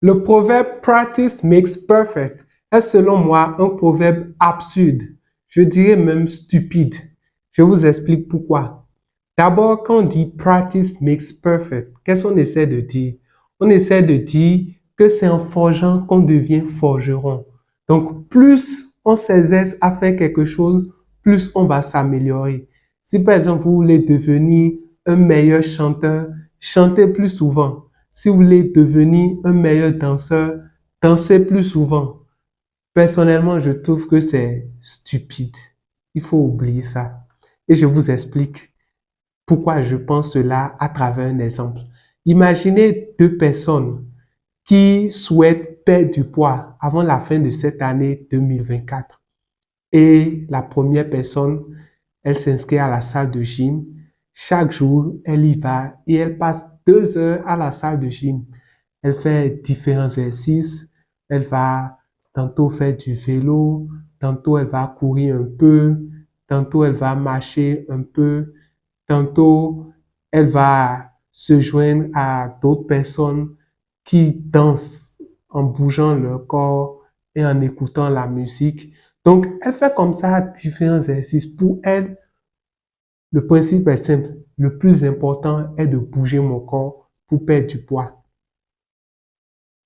Le proverbe practice makes perfect est selon moi un proverbe absurde, je dirais même stupide. Je vous explique pourquoi. D'abord, quand on dit practice makes perfect, qu'est-ce qu'on essaie de dire? On essaie de dire que c'est en forgeant qu'on devient forgeron. Donc, plus on s'exerce à faire quelque chose, plus on va s'améliorer. Si par exemple, vous voulez devenir un meilleur chanteur, chantez plus souvent. Si vous voulez devenir un meilleur danseur, dansez plus souvent. Personnellement, je trouve que c'est stupide. Il faut oublier ça. Et je vous explique pourquoi je pense cela à travers un exemple. Imaginez deux personnes qui souhaitent perdre du poids avant la fin de cette année 2024. Et la première personne, elle s'inscrit à la salle de gym. Chaque jour, elle y va et elle passe 2 heures à la salle de gym. Elle fait différents exercices. Elle va tantôt faire du vélo, tantôt elle va courir un peu, tantôt elle va marcher un peu, tantôt elle va se joindre à d'autres personnes qui dansent en bougeant leur corps et en écoutant la musique. Donc, elle fait comme ça différents exercices. Pour elle, le principe est simple. Le plus important est de bouger mon corps pour perdre du poids.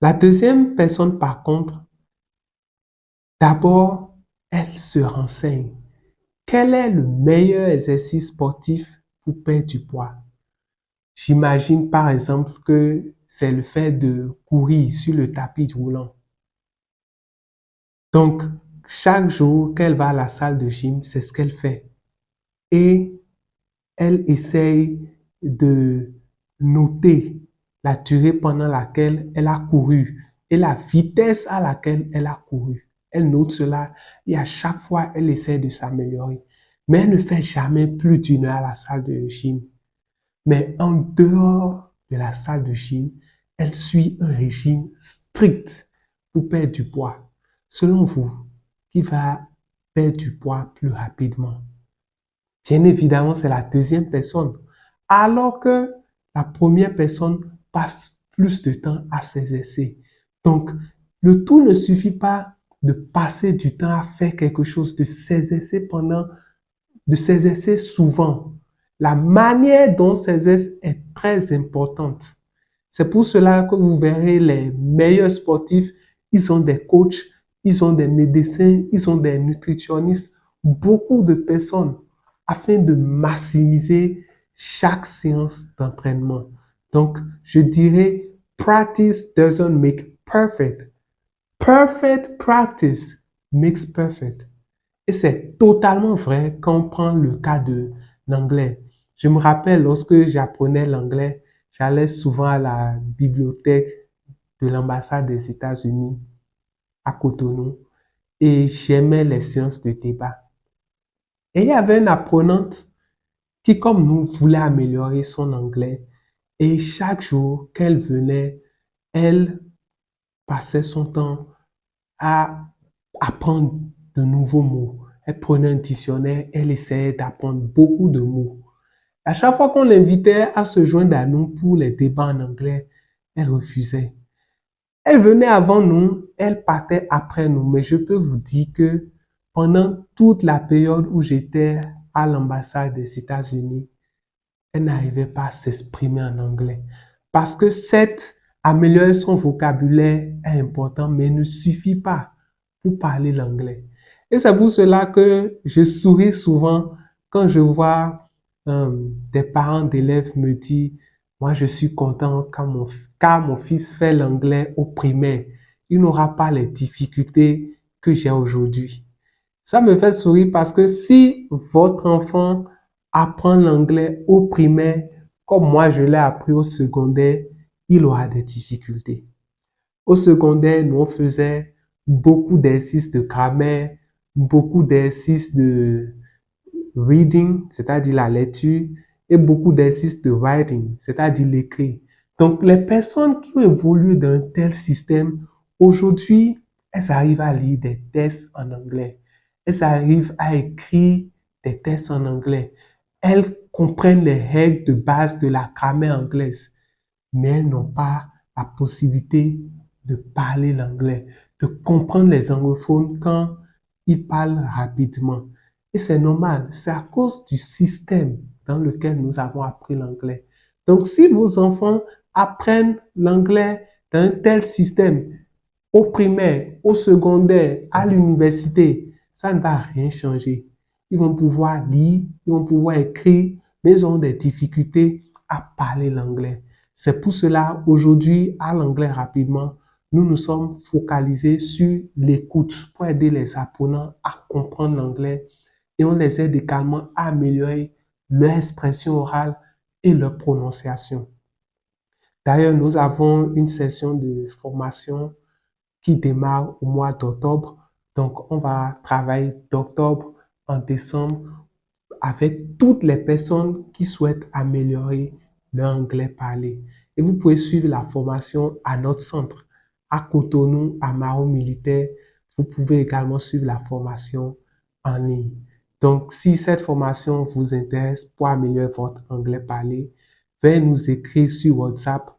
La deuxième personne, par contre, d'abord, elle se renseigne. Quel est le meilleur exercice sportif pour perdre du poids? J'imagine par exemple que c'est le fait de courir sur le tapis roulant. Donc, chaque jour qu'elle va à la salle de gym, c'est ce qu'elle fait. Et elle essaye de noter la durée pendant laquelle elle a couru et la vitesse à laquelle elle a couru. Elle note cela et à chaque fois, elle essaie de s'améliorer. Mais elle ne fait jamais plus d'une heure à la salle de gym. Mais en dehors de la salle de gym, elle suit un régime strict pour perdre du poids. Selon vous, qui va perdre du poids plus rapidement? Bien évidemment, c'est la deuxième personne. Alors que la première personne passe plus de temps à s'exercer. Donc, le tout ne suffit pas de passer du temps à faire quelque chose, de s'exercer souvent. La manière dont on s'exerce est très importante. C'est pour cela que vous verrez les meilleurs sportifs, ils ont des coachs, ils ont des médecins, ils ont des nutritionnistes, beaucoup de personnes afin de maximiser chaque séance d'entraînement. Donc, je dirais, practice doesn't make perfect. Perfect practice makes perfect. Et c'est totalement vrai quand on prend le cas de l'anglais. Je me rappelle lorsque j'apprenais l'anglais, j'allais souvent à la bibliothèque de l'ambassade des États-Unis à Cotonou et j'aimais les séances de débat. Et il y avait une apprenante qui, comme nous, voulait améliorer son anglais. Et chaque jour qu'elle venait, elle passait son temps à apprendre de nouveaux mots. Elle prenait un dictionnaire, elle essayait d'apprendre beaucoup de mots. À chaque fois qu'on l'invitait à se joindre à nous pour les débats en anglais, elle refusait. Elle venait avant nous, elle partait après nous, mais je peux vous dire que pendant toute la période où j'étais à l'ambassade des États-Unis, elle n'arrivait pas à s'exprimer en anglais. Parce que certes, améliorer son vocabulaire est important, mais ne suffit pas pour parler l'anglais. Et c'est pour cela que je souris souvent quand je vois des parents d'élèves me dire, moi je suis content car mon fils fait l'anglais au primaire. Il n'aura pas les difficultés que j'ai aujourd'hui. Ça me fait sourire parce que si votre enfant apprend l'anglais au primaire, comme moi je l'ai appris au secondaire, il aura des difficultés. Au secondaire, nous on faisait beaucoup d'exercices de grammaire, beaucoup d'exercices de reading, c'est-à-dire la lecture, et beaucoup d'exercices de writing, c'est-à-dire l'écrit. Donc, les personnes qui ont évolué dans un tel système, aujourd'hui, elles arrivent à lire des textes en anglais. Elles arrivent à écrire des textes en anglais. Elles comprennent les règles de base de la grammaire anglaise, mais elles n'ont pas la possibilité de parler l'anglais, de comprendre les anglophones quand ils parlent rapidement. Et c'est normal, c'est à cause du système dans lequel nous avons appris l'anglais. Donc, si vos enfants apprennent l'anglais dans un tel système, au primaire, au secondaire, à l'université, ça ne va rien changer. Ils vont pouvoir lire, ils vont pouvoir écrire, mais ils ont des difficultés à parler l'anglais. C'est pour cela, aujourd'hui, à l'anglais rapidement, nous nous sommes focalisés sur l'écoute pour aider les apprenants à comprendre l'anglais et on les aide également à améliorer leur expression orale et leur prononciation. D'ailleurs, nous avons une session de formation qui démarre au mois d'octobre. Donc, on va travailler d'octobre en décembre avec toutes les personnes qui souhaitent améliorer leur anglais parlé. Et vous pouvez suivre la formation à notre centre, à Cotonou, à Mao Militaire. Vous pouvez également suivre la formation en ligne. Donc, si cette formation vous intéresse pour améliorer votre anglais parlé, veuillez nous écrire sur WhatsApp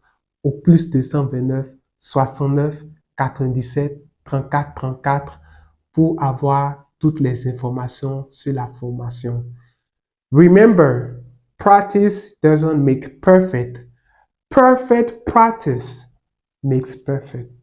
au plus 229 69 97 34 34 pour avoir toutes les informations sur la formation. Remember, practice doesn't make perfect. Perfect practice makes perfect.